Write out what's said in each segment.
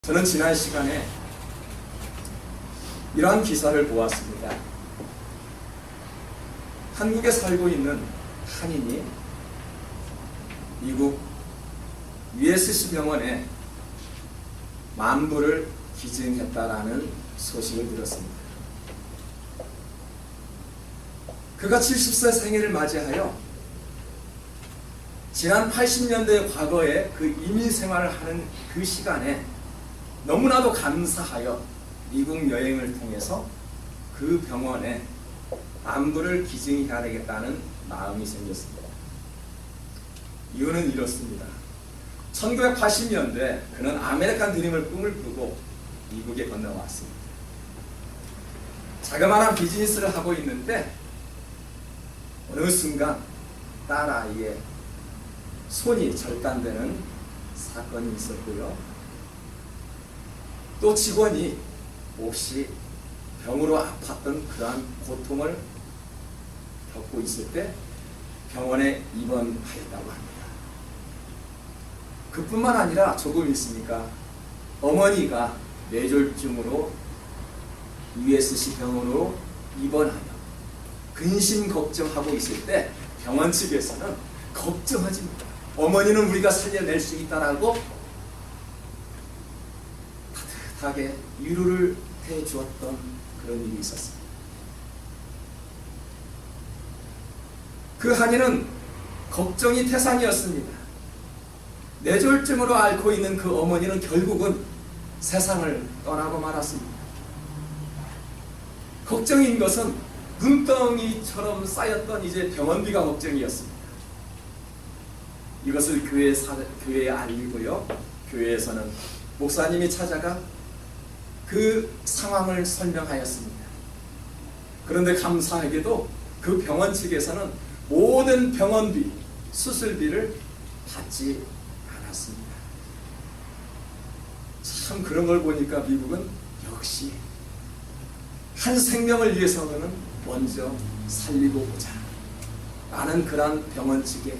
저는 지난 시간에 이러한 기사를 보았습니다. 한국에 살고 있는 한인이 미국 USC 병원에 만부를 기증했다라는 소식을 들었습니다. 그가 70세 생일을 맞이하여 지난 80년대 과거에 그 이민 생활을 하는 그 시간에 너무나도 감사하여 미국 여행을 통해서 그 병원에 만부를 기증해야 되겠다는 마음이 생겼습니다. 이유는 이렇습니다. 1980년대 그는 아메리칸 드림을 꿈을 꾸고 미국에 건너왔습니다. 자그마한 비즈니스를 하고 있는데 어느 순간 딸아이의 손이 절단되는 사건이 있었고요. 또 직원이 몹시 병으로 아팠던 그러한 고통을 겪고 있을 때 병원에 입원하였다고 합니다. 그뿐만 아니라 조금 있으니까 어머니가 뇌졸중으로 USC 병원으로 입원하여 근심 걱정하고 있을 때 병원 측에서는 걱정하지 마. 어머니는 우리가 살려낼 수 있다라고 따뜻하게 위로를 해주었던 그런 일이 있었습니다. 그 한인은 걱정이 태산이었습니다. 뇌졸중으로 앓고 있는 그 어머니는 결국은 세상을 떠나고 말았습니다. 걱정인 것은 눈덩이처럼 쌓였던 이제 병원비가 걱정이었습니다. 이것을 교회에 알리고요. 교회에서는 목사님이 찾아가 그 상황을 설명하였습니다. 그런데 감사하게도 그 병원 측에서는 모든 병원비, 수술비를 받지 않았습니다. 참 그런 걸 보니까 미국은 역시 한 생명을 위해서는 먼저 살리고 보자 라는 그런 병원 측에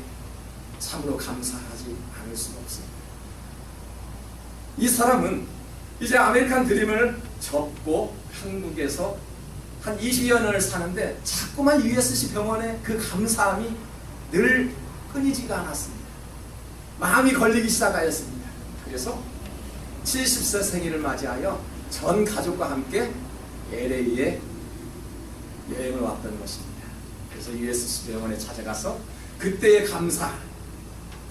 참으로 감사하지 않을 수가 없습니다. 이 사람은 이제 아메리칸 드림을 접고 한국에서 한 20여 년을 사는데 자꾸만 USC 병원의 그 감사함이 늘 끊이지가 않았습니다. 마음이 걸리기 시작하였습니다. 그래서 70세 생일을 맞이하여 전 가족과 함께 LA에 여행을 왔던 것입니다. 그래서 USC 병원에 찾아가서 그때의 감사,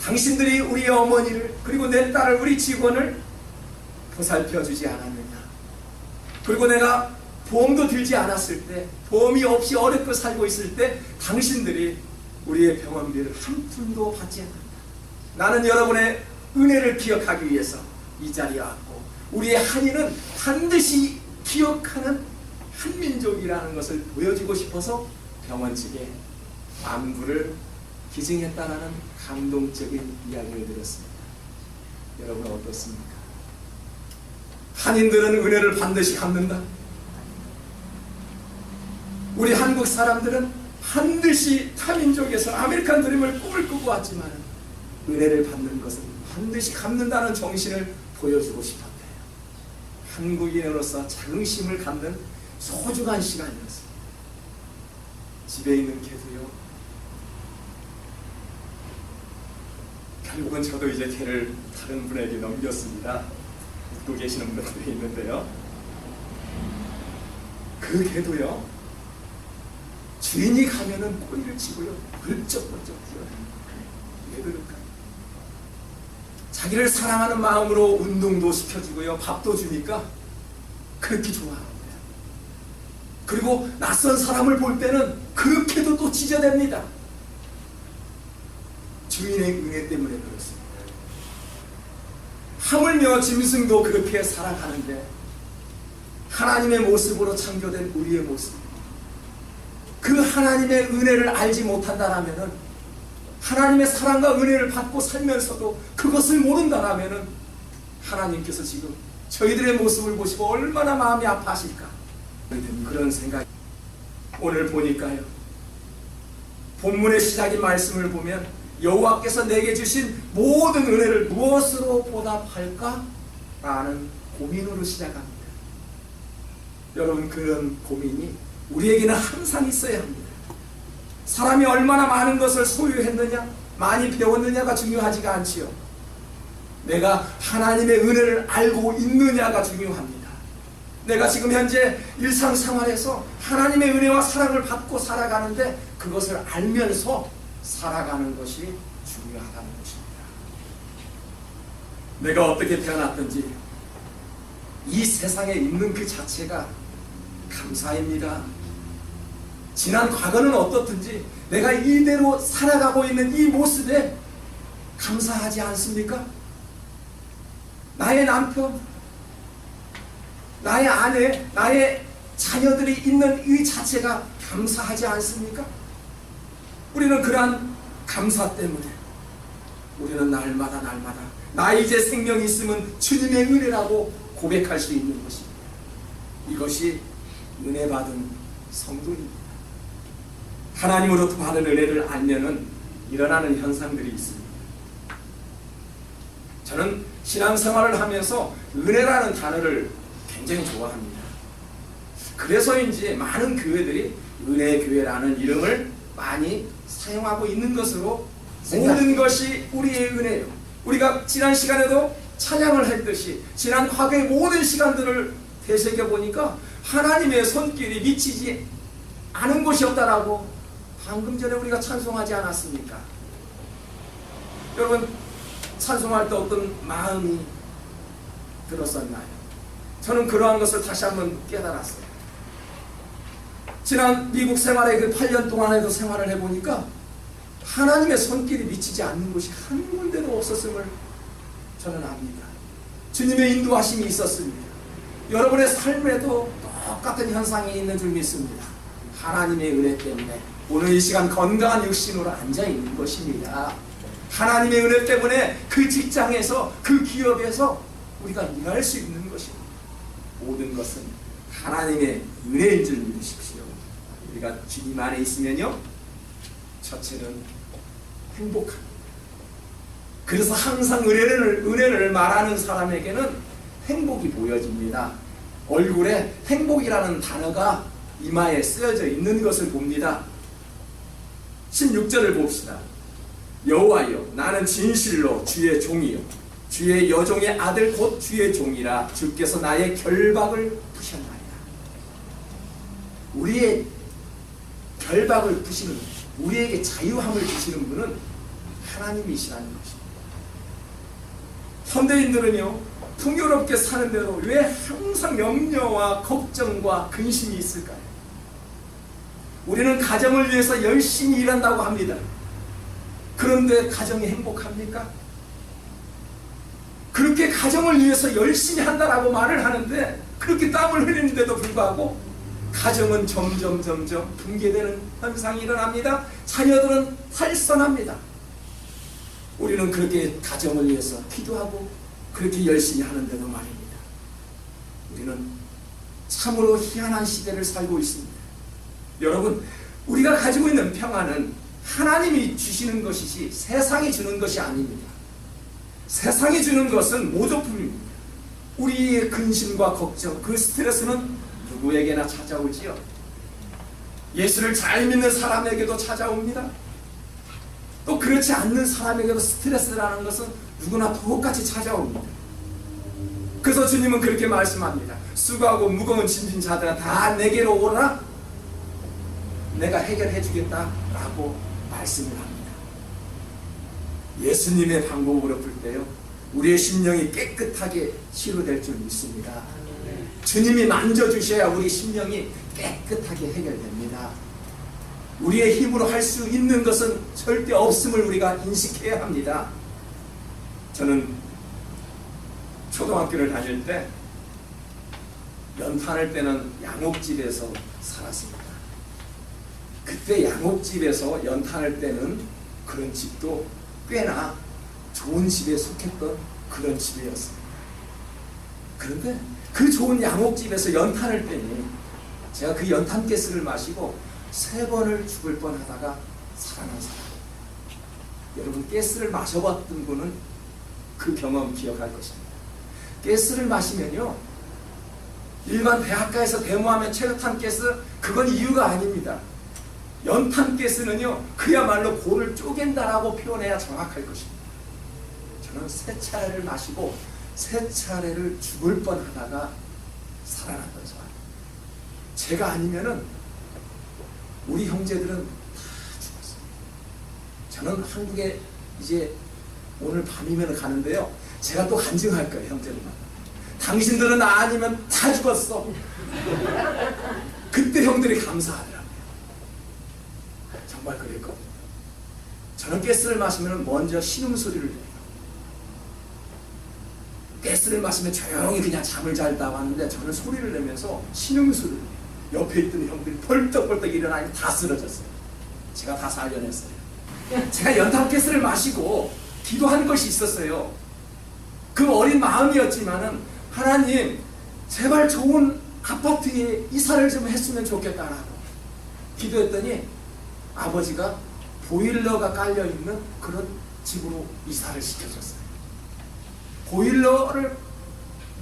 당신들이 우리 어머니를 그리고 내 딸을 우리 직원을 보살펴주지 않았느냐, 그리고 내가 보험도 들지 않았을 때, 보험이 없이 어렵게 살고 있을 때 당신들이 우리의 병원비를 한 푼도 받지 않았다. 나는 여러분의 은혜를 기억하기 위해서 이 자리에 왔고, 우리의 한인은 반드시 기억하는 한민족이라는 것을 보여주고 싶어서 병원 측에 만부를 기증했다라는 감동적인 이야기를 들었습니다. 여러분 어떻습니까? 한인들은 은혜를 반드시 갚는다. 우리 한국 사람들은 반드시 타민족에서 아메리칸 드림을 꿈을 꾸고 왔지만 은혜를 받는 것은 반드시 갚는다는 정신을 보여주고 싶었대요. 한국인으로서 자긍심을 갖는 소중한 시간이었습니다. 집에 있는 개도요, 결국은 저도 이제 개를 다른 분에게 넘겼습니다. 웃고 계시는 분들이 있는데요, 그 개도요 주인이 가면은 꼬리를 치고요 벌쩍벌쩍 뛰어요. 왜 그럴까요? 자기를 사랑하는 마음으로 운동도 시켜주고요, 밥도 주니까 그렇게 좋아합니다. 그리고 낯선 사람을 볼 때는 그렇게도 또 짖어댑니다. 주인의 은혜 때문에 그렇습니다. 하물며 짐승도 그렇게 살아가는데 하나님의 모습으로 창조된 우리의 모습, 그 하나님의 은혜를 알지 못한다라면은, 하나님의 사랑과 은혜를 받고 살면서도 그것을 모른다라면은 하나님께서 지금 저희들의 모습을 보시고 얼마나 마음이 아파하실까, 그런 생각이 오늘 보니까요. 본문의 시작인 말씀을 보면 여호와께서 내게 주신 모든 은혜를 무엇으로 보답할까? 라는 고민으로 시작합니다. 여러분, 그런 고민이 우리에게는 항상 있어야 합니다. 사람이 얼마나 많은 것을 소유했느냐, 많이 배웠느냐가 중요하지가 않지요. 내가 하나님의 은혜를 알고 있느냐가 중요합니다. 내가 지금 현재 일상생활에서 하나님의 은혜와 사랑을 받고 살아가는데 그것을 알면서 살아가는 것이 중요하다는 것입니다. 내가 어떻게 태어났든지 이 세상에 있는 그 자체가 감사입니다. 지난 과거는 어떻든지 내가 이대로 살아가고 있는 이 모습에 감사하지 않습니까? 나의 남편, 나의 아내, 나의 자녀들이 있는 이 자체가 감사하지 않습니까? 우리는 그러한 감사 때문에 우리는 날마다 나 이제 생명이 있으면 주님의 은혜라고 고백할 수 있는 것입니다. 이것이 은혜 받은 성도입니다. 하나님으로부터 받은 은혜를 알면은 일어나는 현상들이 있습니다. 저는 신앙생활을 하면서 은혜라는 단어를 굉장히 좋아합니다. 그래서인지 많은 교회들이 은혜교회라는 이름을 많이 사용하고 있는 것으로 모든 것이 우리의 은혜요. 우리가 지난 시간에도 찬양을 했듯이 지난 과거의 모든 시간들을 되새겨 보니까 하나님의 손길이 미치지 않은 곳이 없다라고 방금 전에 우리가 찬송하지 않았습니까? 여러분, 찬송할 때 어떤 마음이 들었었나요? 저는 그러한 것을 다시 한번 깨달았어요. 지난 미국 생활의 그 8년 동안에도 생활을 해보니까 하나님의 손길이 미치지 않는 곳이 한 군데도 없었음을 저는 압니다. 주님의 인도하심이 있었습니다. 여러분의 삶에도 똑같은 현상이 있는 줄 믿습니다. 하나님의 은혜 때문에 오늘 이 시간 건강한 육신으로 앉아있는 것입니다. 하나님의 은혜 때문에 그 직장에서 그 기업에서 우리가 일할 수 있는 것입니다. 모든 것은 하나님의 은혜인 줄 믿으십시오. 우리가 주님 안에 있으면요, 첫째는 행복합니다. 그래서 항상 은혜를 말하는 사람에게는 행복이 보여집니다. 얼굴에 행복이라는 단어가 이마에 쓰여져 있는 것을 봅니다. 16절을 봅시다. 여호와여, 나는 진실로 주의 종이요 주의 여종의 아들 곧 주의 종이라. 주께서 나의 결박을 푸셨나이다. 우리의 결박을 푸시는, 우리에게 자유함을 주시는 분은 하나님이시라는 것입니다. 현대인들은요, 풍요롭게 사는데도 왜 항상 염려와 걱정과 근심이 있을까요? 우리는 가정을 위해서 열심히 일한다고 합니다. 그런데 가정이 행복합니까? 그렇게 가정을 위해서 열심히 한다라고 말을 하는데 그렇게 땀을 흘리는데도 불구하고 가정은 점점 붕괴되는 현상이 일어납니다. 자녀들은 탈선합니다. 우리는 그렇게 가정을 위해서 기도하고 그렇게 열심히 하는데도 말입니다. 우리는 참으로 희한한 시대를 살고 있습니다. 여러분, 우리가 가지고 있는 평안은 하나님이 주시는 것이지 세상이 주는 것이 아닙니다. 세상이 주는 것은 모조품입니다. 우리의 근심과 걱정, 그 스트레스는 누구에게나 찾아오지요. 예수를 잘 믿는 사람에게도 찾아옵니다. 또 그렇지 않는 사람에게도 스트레스라는 것은 누구나 똑같이 찾아옵니다. 그래서 주님은 그렇게 말씀합니다. 수고하고 무거운 짐진 자들아 다 내게로 오라. 내가 해결해 주겠다라고 말씀을 합니다. 예수님의 방법으로 풀 때요, 우리의 심령이 깨끗하게 치료될 줄 믿습니다. 주님이 만져주셔야 우리 심령이 깨끗하게 해결됩니다. 우리의 힘으로 할 수 있는 것은 절대 없음을 우리가 인식해야 합니다. 저는 초등학교를 다닐 때 연탄을 빼는 양옥집에서 살았습니다. 그때 양옥집에서 연탄을 빼는 그런 집도 꽤나 좋은 집에 속했던 그런 집이었습니다. 그런데 그 좋은 양옥집에서 연탄을 빼니 제가 그 연탄가스를 마시고 3번을 죽을 뻔하다가 살아난 사람. 여러분, 가스를 마셔봤던 분은 그 경험 기억할 것입니다. 가스를 마시면요, 일반 대학가에서 데모하면 최루탄 가스, 그건 이유가 아닙니다. 연탄 가스는요, 그야말로 골을 쪼갠다라고 표현해야 정확할 것입니다. 저는 세 차례를 마시고 세 차례를 죽을 뻔하다가 살아났던 사람. 제가 아니면은 우리 형제들은 다 죽었어요. 저는 한국에 이제 오늘 밤이면 가는데요, 제가 또 간증할 거예요. 형제들만, 당신들은 나 아니면 다 죽었어. 그때 형들이 감사하더라고요. 정말 그랬거든요. 저는 가스를 마시면 먼저 신음소리를 내요. 가스를 마시면 조용히 그냥 잠을 잘다 왔는데, 저는 소리를 내면서 신음소리를 내요. 옆에 있던 형들이 벌떡벌떡 일어나니 다 쓰러졌어요. 제가 다 살려냈어요. 제가 연탄 가스를 마시고 기도한 것이 있었어요. 그 어린 마음이었지만은, 하나님 제발 좋은 아파트에 이사를 좀 했으면 좋겠다라고 기도했더니 아버지가 보일러가 깔려있는 그런 집으로 이사를 시켜줬어요. 보일러를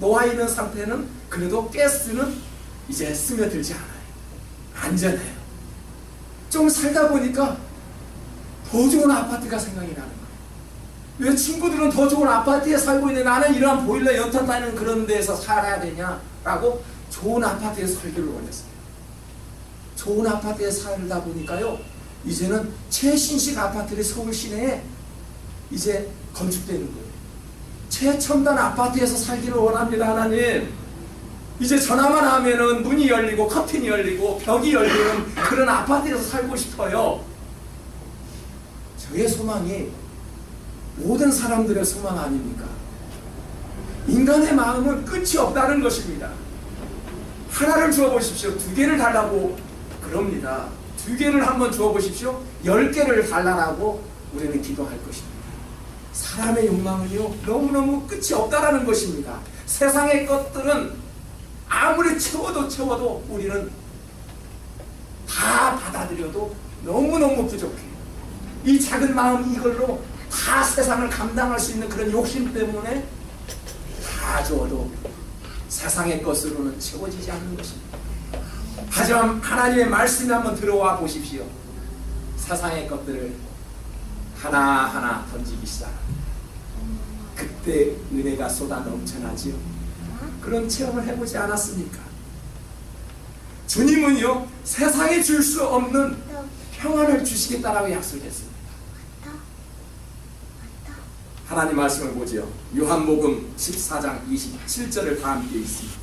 놓아있는 상태는 그래도 가스는 이제 스며들지 않아요. 안전해요. 좀 살다 보니까 더 좋은 아파트가 생각이 나는 거예요. 왜 친구들은 더 좋은 아파트에 살고 있는데 나는 이러한 보일러 연탄 따는 그런 데에서 살아야 되냐라고 좋은 아파트에 살기를 원했어요. 좋은 아파트에 살다 보니까요, 이제는 최신식 아파트들이 서울 시내에 이제 건축되는 거예요. 최첨단 아파트에서 살기를 원합니다. 하나님, 이제 전화만 하면은 문이 열리고 커튼이 열리고 벽이 열리는 그런 아파트에서 살고 싶어요. 저의 소망이 모든 사람들의 소망 아닙니까? 인간의 마음은 끝이 없다는 것입니다. 하나를 주어보십시오. 2개를 달라고 그럽니다. 2개를 한번 주어보십시오. 10개를 달라고 우리는 기도할 것입니다. 사람의 욕망은요, 너무너무 끝이 없다라는 것입니다. 세상의 것들은 아무리 채워도 우리는 다 받아들여도 너무너무 부족해요. 이 작은 마음 이걸로 다 세상을 감당할 수 있는 그런 욕심 때문에 다 줘도 세상의 것으로는 채워지지 않는 것입니다. 하지만 하나님의 말씀이 한번 들어와 보십시오. 세상의 것들을 하나하나 던지기 시작합니다. 그때 은혜가 쏟아 넘쳐나지요. 그런 체험을 해보지 않았습니까? 주님은요, 세상에 줄 수 없는 평안을 주시겠다라고 약속했습니다. 하나님 말씀을 보지요. 요한복음 14장 27절을 다 함께 있습니다.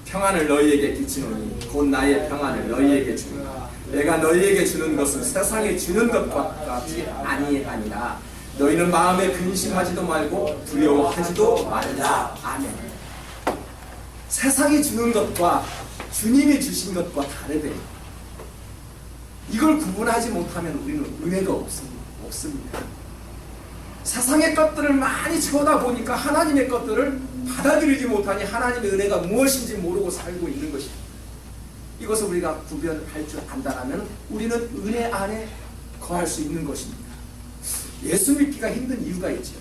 평안을 너희에게 끼치노니 곧 나의 평안을 너희에게 주노라. 내가 너희에게 주는 것은 세상에 주는 것과 같이 아니하니라. 너희는 마음에 근심하지도 말고 두려워하지도 말라. 아멘. 세상이 주는 것과 주님이 주신 것과 다르대요. 이걸 구분하지 못하면 우리는 은혜가 없습니다. 세상의 것들을 많이 채우다 보니까 하나님의 것들을 받아들이지 못하니 하나님의 은혜가 무엇인지 모르고 살고 있는 것입니다. 이것을 우리가 구별할 줄 안다면 우리는 은혜 안에 거할 수 있는 것입니다. 예수 믿기가 힘든 이유가 있죠.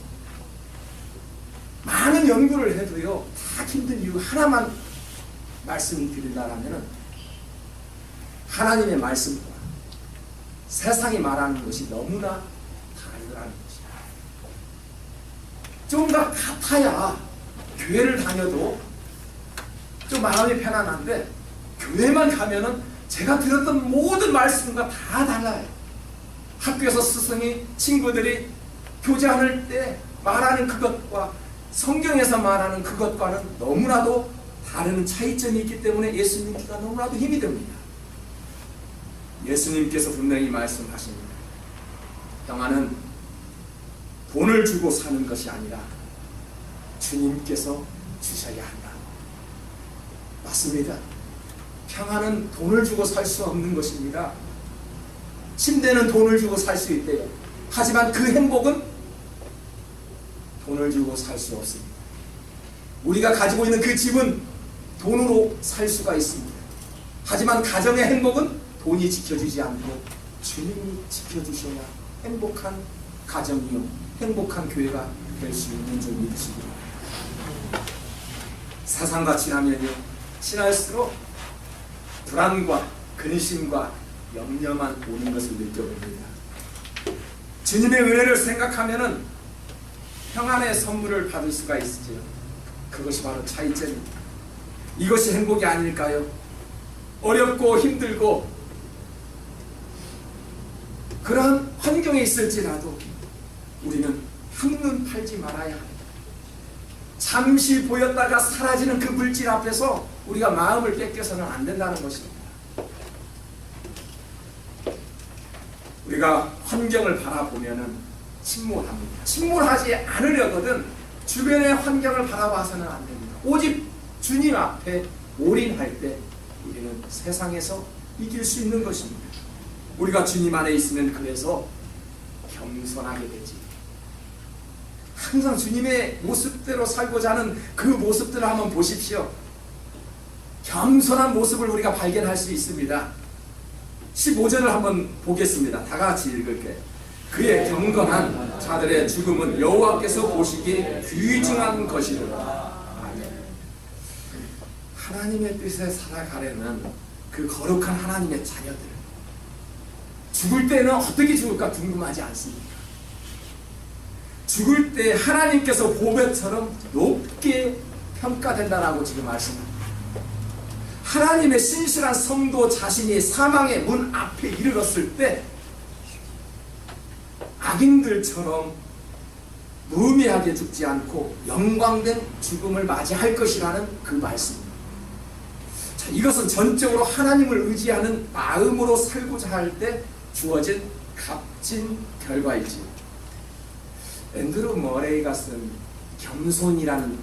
많은 연구를 해도요, 다 힘든 이유 하나만 말씀드린다면 하나님의 말씀과 세상이 말하는 것이 너무나 다르다는 것이다. 좀 더 같아야 교회를 다녀도 좀 마음이 편안한데, 교회만 가면은 제가 들었던 모든 말씀과 다 달라요. 학교에서 스승이 친구들이 교제할 때 말하는 그것과 성경에서 말하는 그것과는 너무나도 다른 차이점이 있기 때문에 예수 믿기가 너무나도 힘이 듭니다. 예수님께서 분명히 말씀하십니다. 평안은 돈을 주고 사는 것이 아니라 주님께서 주셔야 한다. 맞습니다. 평안은 돈을 주고 살 수 없는 것입니다. 침대는 돈을 주고 살 수 있대요. 하지만 그 행복은 돈을 주고 살 수 없습니다. 우리가 가지고 있는 그 집은 돈으로 살 수가 있습니다. 하지만 가정의 행복은 돈이 지켜주지 않고 주님이 지켜주셔야 행복한 가정이요, 행복한 교회가 될 수 있는 줄 믿으시기 바랍니다. 세상과 지나면요, 지날수록 불안과 근심과 염려만 오는 것을 느껴봅니다. 주님의 은혜를 생각하면은 평안의 선물을 받을 수가 있으지요. 그것이 바로 차이점입니다. 이것이 행복이 아닐까요? 어렵고 힘들고 그러한 환경에 있을지라도 우리는 한눈 팔지 말아야 합니다. 잠시 보였다가 사라지는 그 물질 앞에서 우리가 마음을 뺏겨서는 안 된다는 것입니다. 우리가 환경을 바라보면은 침몰합니다. 침몰하지 않으려거든 주변의 환경을 바라봐서는 안 됩니다. 오직 주님 앞에 올인할 때 우리는 세상에서 이길 수 있는 것입니다. 우리가 주님 안에 있으면 그래서 겸손하게 되지. 항상 주님의 모습대로 살고자 하는 그 모습들을 한번 보십시오. 겸손한 모습을 우리가 발견할 수 있습니다. 15절을 한번 보겠습니다. 다 같이 읽을게요. 그의 경건한 자들의 죽음은 여호와께서 보시기에 귀중한 것이로다. 하나님의 뜻에 살아가려는 그 거룩한 하나님의 자녀들, 죽을 때는 어떻게 죽을까 궁금하지 않습니까? 죽을 때 하나님께서 보배처럼 높게 평가된다라고 지금 말씀합니다. 하나님의 신실한 성도 자신이 사망의 문 앞에 이르렀을 때 악인들처럼 무의미하게 죽지 않고 영광된 죽음을 맞이할 것이라는 그 말씀입니다. 자, 이것은 전적으로 하나님을 의지하는 마음으로 살고자 할 때 주어진 값진 결과이지요. 앤드루 머레이가 쓴 겸손이라는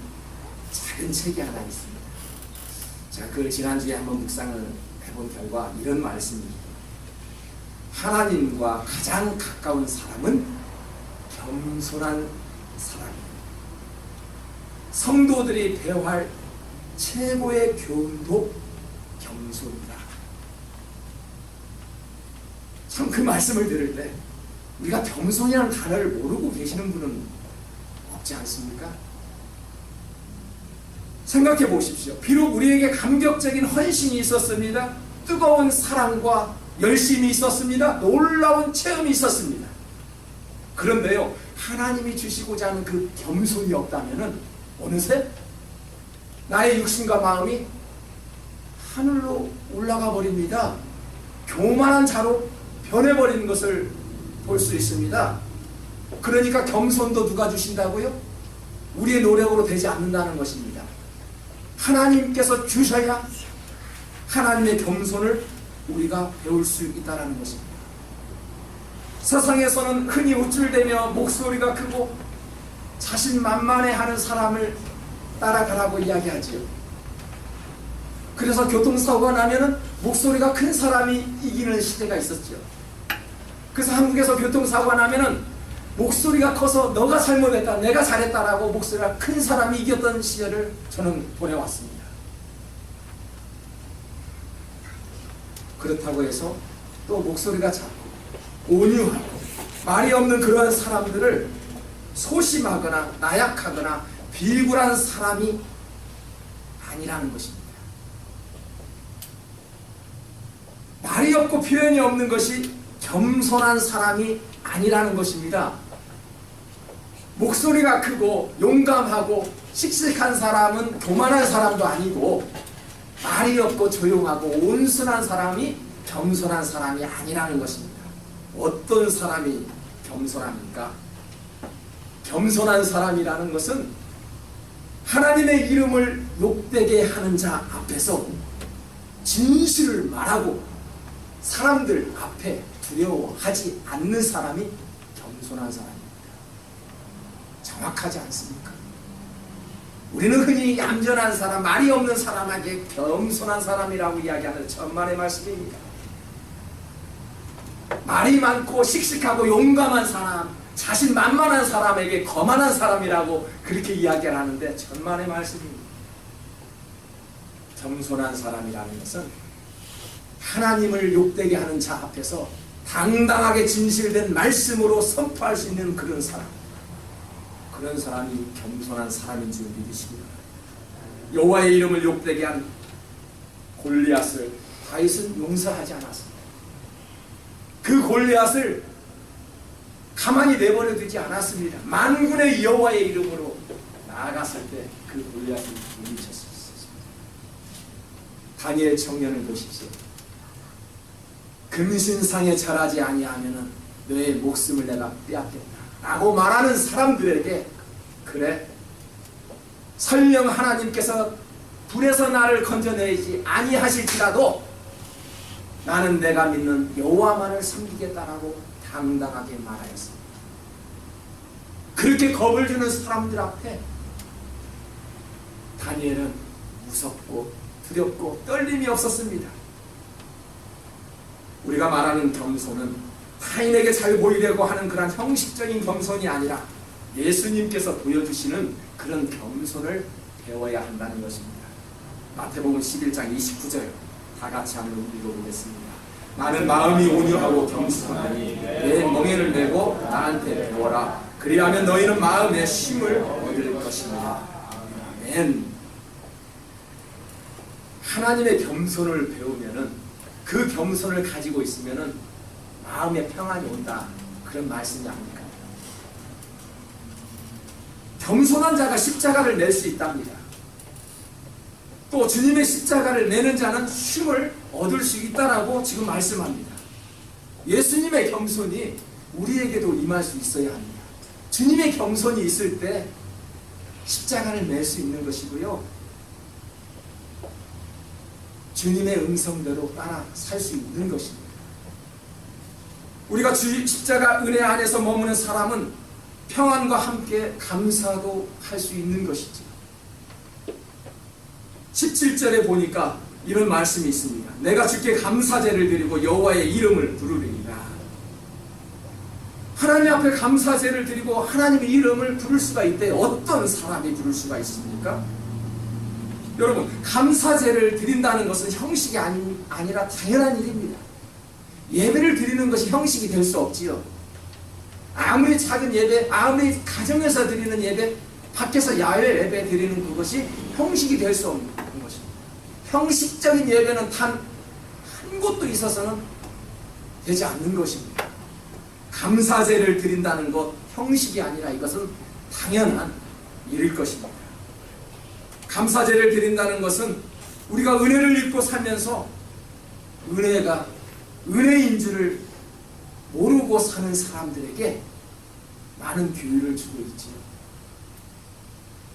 작은 책이 하나 있습니다. 자, 그걸 지난주에 한번 묵상을 해본 결과 이런 말씀입니다. 하나님과 가장 가까운 사람은 겸손한 사람입니다. 성도들이 배워할 최고의 교훈도 겸손이다. 참 그 말씀을 들을 때 우리가 겸손이라는 단어를 모르고 계시는 분은 없지 않습니까? 생각해 보십시오. 비록 우리에게 감격적인 헌신이 있었습니다. 뜨거운 사랑과 열심이 있었습니다. 놀라운 체험이 있었습니다. 그런데요, 하나님이 주시고자 하는 그 겸손이 없다면은 어느새 나의 육신과 마음이 하늘로 올라가 버립니다. 교만한 자로 변해버리는 것을 볼 수 있습니다. 그러니까 겸손도 누가 주신다고요? 우리의 노력으로 되지 않는다는 것입니다. 하나님께서 주셔야 하나님의 겸손을 우리가 배울 수 있다는 것입니다. 세상에서는 흔히 우쭐대며 목소리가 크고 자신만만해하는 사람을 따라가라고 이야기하지요. 그래서 교통사고가 나면은 목소리가 큰 사람이 이기는 시대가 있었죠. 그래서 한국에서 교통사고가 나면은 목소리가 커서 너가 잘못했다, 내가 잘했다라고 목소리가 큰 사람이 이겼던 시절을 저는 보내왔습니다. 그렇다고 해서 또 목소리가 작고 온유하고 말이 없는 그러한 사람들을 소심하거나 나약하거나 비굴한 사람이 아니라는 것입니다. 말이 없고 표현이 없는 것이 겸손한 사람이 아니라는 것입니다. 목소리가 크고 용감하고 씩씩한 사람은 교만한 사람도 아니고 말이 없고 조용하고 온순한 사람이 겸손한 사람이 아니라는 것입니다. 어떤 사람이 겸손합니까? 겸손한 사람이라는 것은 하나님의 이름을 욕되게 하는 자 앞에서 진실을 말하고 사람들 앞에 두려워하지 않는 사람이 겸손한 사람입니다. 정확하지 않습니까? 우리는 흔히 얌전한 사람, 말이 없는 사람에게 겸손한 사람이라고 이야기하는 천만의 말씀입니다. 말이 많고 씩씩하고 용감한 사람, 자신만만한 사람에게 거만한 사람이라고 그렇게 이야기를 하는데 천만의 말씀입니다. 겸손한 사람이라는 것은 하나님을 욕되게 하는 자 앞에서 당당하게 진실된 말씀으로 선포할 수 있는 그런 사람, 그런 사람이 겸손한 사람인 줄 믿으시기 바랍니다. 여호와의 이름을 욕되게 한 골리앗을 다윗은 용서하지 않았습니다. 그 골리앗을 가만히 내버려 두지 않았습니다. 만군의 여호와의 이름으로 나아갔을 때 그 골리앗을 물리쳤을 수 있었습니다. 다니엘 청년을 보십시오. 금신상에 절하지 아니하면은 너의 목숨을 내가 빼앗겠다 라고 말하는 사람들에게, 그래, 설령 하나님께서 불에서 나를 건져내지 아니하실지라도 나는 내가 믿는 여호와만을 섬기겠다라고 당당하게 말하였습니다. 그렇게 겁을 주는 사람들 앞에 다니엘은 무섭고 두렵고 떨림이 없었습니다. 우리가 말하는 겸손은 타인에게 잘 보이려고 하는 그런 형식적인 겸손이 아니라 예수님께서 보여주시는 그런 겸손을 배워야 한다는 것입니다. 마태복음 11장 29절 다 같이 한번 읽어보겠습니다. 나는 마음이 온유하고 겸손하니 내 멍에를 메고 나한테 배워라. 그리하면 너희는 마음에 쉼을 얻을 것입니다. 아멘. 하나님의 겸손을 배우면은, 그 겸손을 가지고 있으면은 마음에 평안이 온다, 그런 말씀이 아닙니까? 겸손한 자가 십자가를 낼 수 있답니다. 또 주님의 십자가를 내는 자는 쉼을 얻을 수 있다라고 지금 말씀합니다. 예수님의 겸손이 우리에게도 임할 수 있어야 합니다. 주님의 겸손이 있을 때 십자가를 낼 수 있는 것이고요, 주님의 음성대로 따라 살 수 있는 것입니다. 우리가 십자가 은혜 안에서 머무는 사람은 평안과 함께 감사도 할 수 있는 것이죠. 17절에 보니까 이런 말씀이 있습니다. 내가 주께 감사제를 드리고 여호와의 이름을 부르리이다. 하나님 앞에 감사제를 드리고 하나님의 이름을 부를 수가 있대요. 어떤 사람이 부를 수가 있습니까? 여러분, 감사제를 드린다는 것은 형식이 아니라 당연한 일입니다. 예배를 드리는 것이 형식이 될 수 없지요. 아무리 작은 예배, 아무리 가정에서 드리는 예배, 밖에서 야외 예배 드리는 그것이 형식이 될 수 없는 것입니다. 형식적인 예배는 단 한 곳도 있어서는 되지 않는 것입니다. 감사제를 드린다는 것, 형식이 아니라 이것은 당연한 일일 것입니다. 감사제를 드린다는 것은 우리가 은혜를 입고 살면서 은혜가 은혜인 줄을 모르고 사는 사람들에게 많은 기회를 주고 있지요.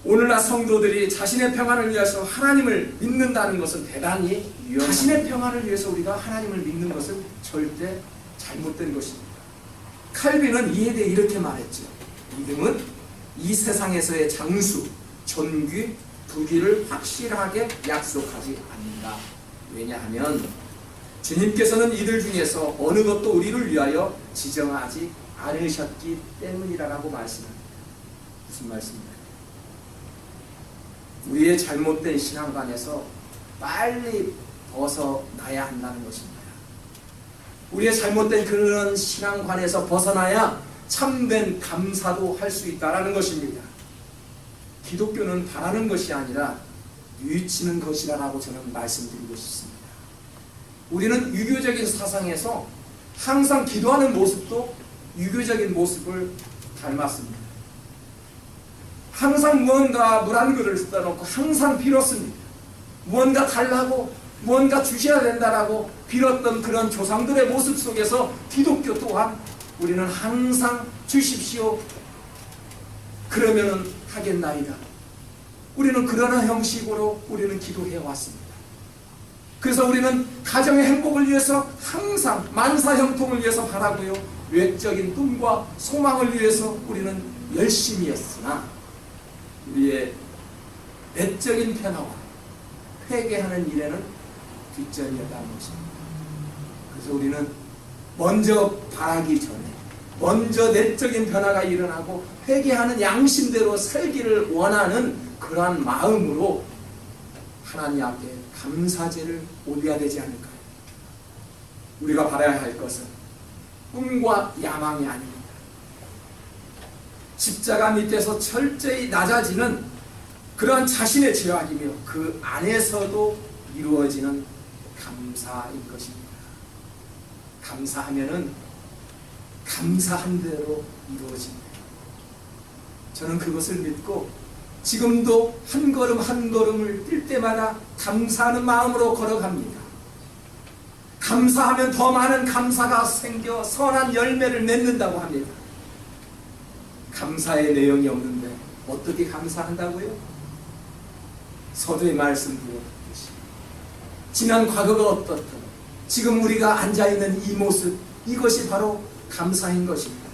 오늘날 성도들이 자신의 평안을 위해서 하나님을 믿는다는 것은 대단히 위험합니다. 자신의 평안을 위해서 우리가 하나님을 믿는 것은 절대 잘못된 것입니다. 칼빈은 이에 대해 이렇게 말했죠. 믿음은 이 세상에서의 장수, 존귀, 부귀를 확실하게 약속하지 않는다. 왜냐하면 주님께서는 이들 중에서 어느 것도 우리를 위하여 지정하지 않으셨기 때문이라고 말씀합니다. 무슨 말씀입니까? 우리의 잘못된 신앙관에서 빨리 벗어나야 한다는 것입니다. 우리의 잘못된 그런 신앙관에서 벗어나야 참된 감사도 할 수 있다는 것입니다. 기독교는 바라는 것이 아니라 뉘우치는 것이라고 저는 말씀드리고 싶습니다. 우리는 유교적인 사상에서 항상 기도하는 모습도 유교적인 모습을 닮았습니다. 항상 무언가 물 한 그릇을 써놓고 항상 빌었습니다. 무언가 달라고, 무언가 주셔야 된다라고 빌었던 그런 조상들의 모습 속에서 기독교 또한 우리는 항상 주십시오, 그러면은 하겠나이다. 우리는 그러한 형식으로 우리는 기도해 왔습니다. 그래서 우리는 가정의 행복을 위해서 항상 만사형통을 위해서 바라고요, 외적인 꿈과 소망을 위해서 우리는 열심히 했으나 우리의 내적인 변화와 회개하는 일에는 뒷전이었다는 것입니다. 그래서 우리는 먼저 바라기 전에 먼저 내적인 변화가 일어나고 회개하는 양심대로 살기를 원하는 그러한 마음으로 하나님 앞에 감사제를 올려야 되지 않을까요? 우리가 바라야 할 것은 꿈과 야망이 아닙니다. 십자가 밑에서 철저히 낮아지는 그러한 자신의 죄악이며 그 안에서도 이루어지는 감사인 것입니다. 감사하면은 감사한 대로 이루어집니다. 저는 그것을 믿고 지금도 한 걸음 한 걸음을 뛸 때마다 감사하는 마음으로 걸어갑니다. 감사하면 더 많은 감사가 생겨 선한 열매를 맺는다고 합니다. 감사의 내용이 없는데 어떻게 감사한다고요? 서두에 말씀드렸듯이 지난 과거가 어떻든 지금 우리가 앉아있는 이 모습, 이것이 바로 감사인 것입니다.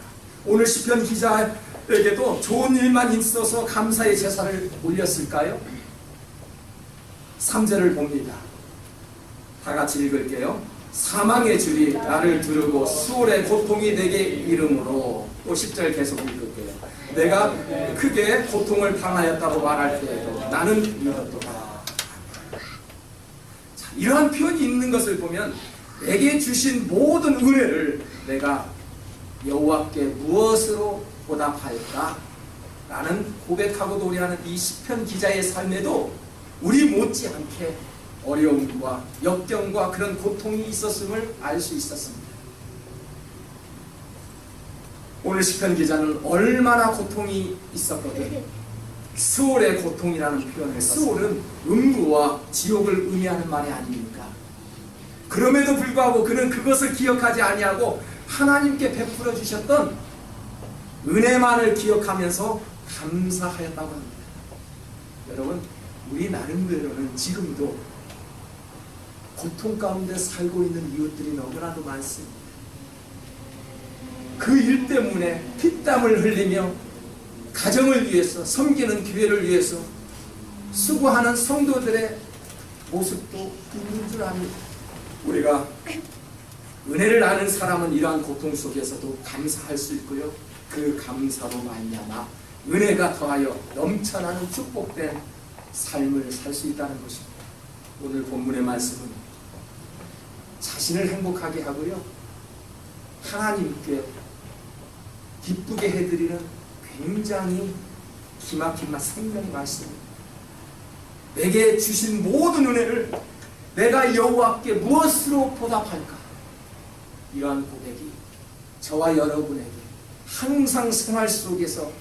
오늘 시편 기자에게도 좋은 일만 있어서 감사의 제사를 올렸을까요? 3절을 봅니다. 다 같이 읽을게요. 사망의 줄이 나를 두르고 수월의 고통이 내게 이르므로, 또 10절 계속 읽을게요. 내가 크게 고통을 당하였다고 말할 때에도 나는 이렇도다. 자, 이러한 표현이 있는 것을 보면 내게 주신 모든 은혜를 내가 여호와께 무엇으로 보답할까? 라는 고백하고 노래하는 이 시편 기자의 삶에도 우리 못지않게 어려움과 역경과 그런 고통이 있었음을 알 수 있었습니다. 오늘 시편 기자는 얼마나 고통이 있었거든. 스올의 고통이라는 표현을 썼습니다. 스올은 음부와 지옥을 의미하는 말이 아닙니까? 그럼에도 불구하고 그는 그것을 기억하지 아니하고 하나님께 베풀어 주셨던 은혜만을 기억하면서 감사하였다고 합니다. 여러분, 우리 나름대로는 지금도 고통 가운데 살고 있는 이웃들이 너무나도 많습니다. 그 일 때문에 피땀을 흘리며 가정을 위해서, 섬기는 교회를 위해서 수고하는 성도들의 모습도 있는 줄 압니다. 우리가 은혜를 아는 사람은 이러한 고통 속에서도 감사할 수 있고요, 그 감사로 말미암아 은혜가 더하여 넘쳐나는 축복된 삶을 살 수 있다는 것입니다. 오늘 본문의 말씀은 자신을 행복하게 하고요, 하나님께 기쁘게 해드리는 굉장히 기막힌 생명의 말씀입니다. 내게 주신 모든 은혜를 내가 여호와께 무엇으로 보답할까? 이러한 고백이 저와 여러분에게 항상 생활 속에서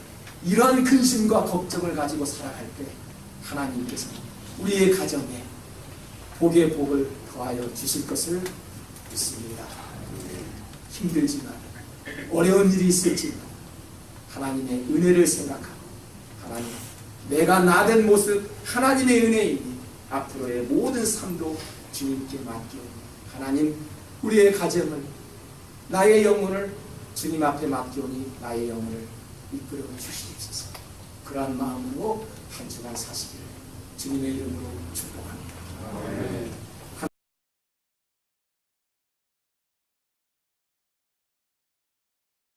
이러한 근심과 걱정을 가지고 살아갈 때 하나님께서 우리의 가정에 복의 복을 더하여 주실 것을 믿습니다. 힘들지만 어려운 일이 있을지만 하나님의 은혜를 생각하고, 하나님, 내가 나된 모습 하나님의 은혜이니 앞으로의 모든 삶도 주님께 맡기오니, 하나님, 우리의 가정을, 나의 영혼을 주님 앞에 맡기오니 나의 영혼을 이끌어 주시옵소서. 그러한 마음으로 한 주간 사시기를 주님의 이름으로 축복합니다.